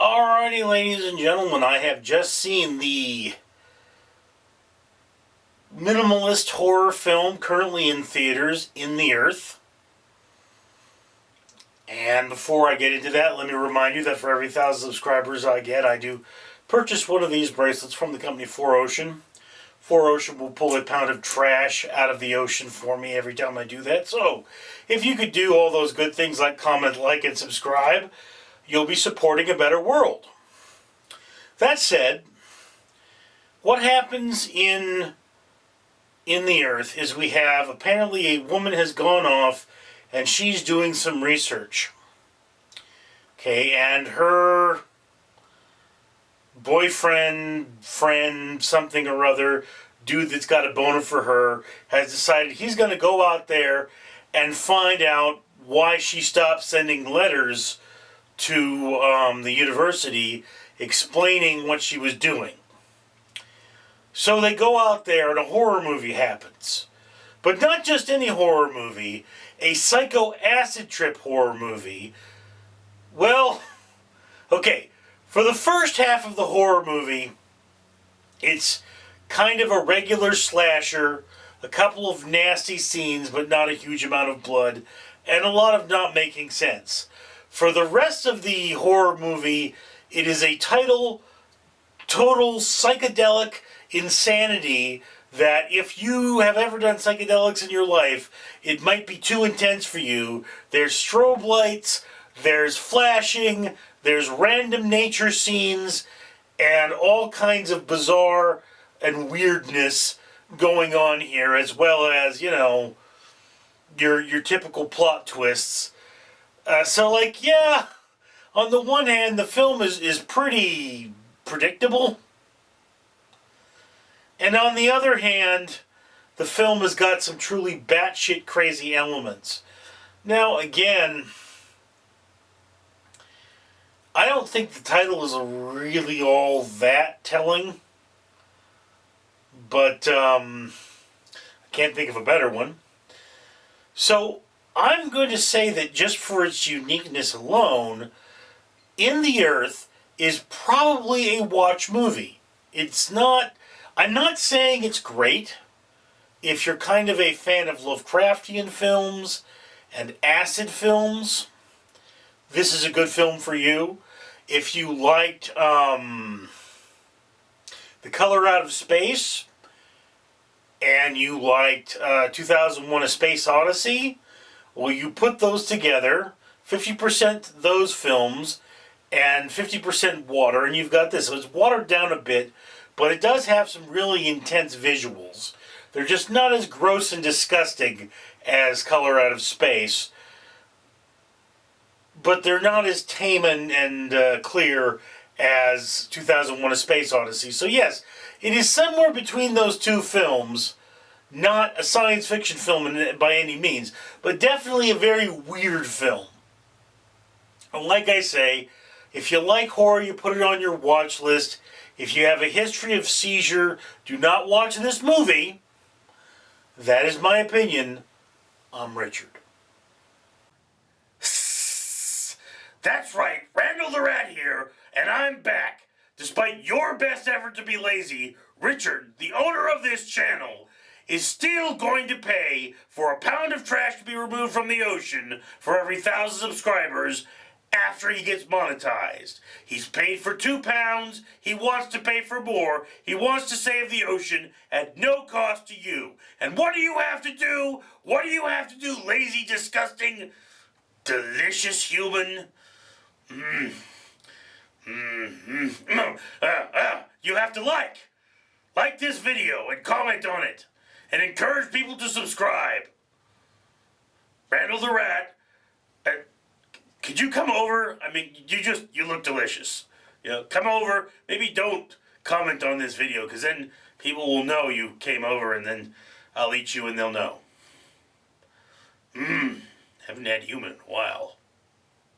Alrighty, ladies and gentlemen, I have just seen the minimalist horror film currently in theaters, In the Earth. And before I get into that, let me remind you that for every 1,000 subscribers I get, I do purchase one of these bracelets from the company 4Ocean. 4Ocean will pull a pound of trash out of the ocean for me every time I do that. So, if you could do all those good things like comment, like, and subscribe, you'll be supporting a better world. That said, what happens in the Earth is we have, apparently a woman has gone off and she's doing some research. Okay, and her boyfriend, friend, something or other, dude that's got a boner for her, has decided he's going to go out there and find out why she stopped sending letters to the university explaining what she was doing. So they go out there and a horror movie happens. But not just any horror movie, a psycho acid trip horror movie. Well, okay, for the first half of the horror movie, it's kind of a regular slasher, a couple of nasty scenes but not a huge amount of blood, and a lot of not making sense. For the rest of the horror movie, it is a total psychedelic insanity that if you have ever done psychedelics in your life, it might be too intense for you. There's strobe lights, there's flashing, there's random nature scenes, and all kinds of bizarre and weirdness going on here, as well as, you know, your typical plot twists. Yeah, on the one hand, the film is pretty predictable. And on the other hand, the film has got some truly batshit crazy elements. Now, again, I don't think the title is really all that telling. But I can't think of a better one. So I'm going to say that just for its uniqueness alone, In the Earth is probably a watch movie. I'm not saying it's great. If you're kind of a fan of Lovecraftian films and acid films, this is a good film for you. If you liked The Color Out of Space, and you liked 2001 A Space Odyssey, well, you put those together, 50% those films, and 50% water, and you've got this. So it's watered down a bit, but it does have some really intense visuals. They're just not as gross and disgusting as Color Out of Space, but they're not as tame and clear as 2001 A Space Odyssey. So yes, it is somewhere between those two films. Not a science fiction film by any means, but definitely a very weird film. And like I say, if you like horror, you put it on your watch list. If you have a history of seizure, do not watch this movie. That is my opinion. I'm Richard. That's right, Randall the Rat here, and I'm back. Despite your best effort to be lazy, Richard, the owner of this channel, is still going to pay for a pound of trash to be removed from the ocean for every 1,000 subscribers after he gets monetized. He's paid for 2 pounds. He wants to pay for more. He wants to save the ocean at no cost to you. And what do you have to do? What do you have to do, lazy, disgusting, delicious human? You have to like this video and comment on it and encourage people to subscribe. Randall the Rat, could you come over? I mean, you look delicious. You know, come over. Maybe don't comment on this video, because then people will know you came over, and then I'll eat you and they'll know. Haven't had human in a while.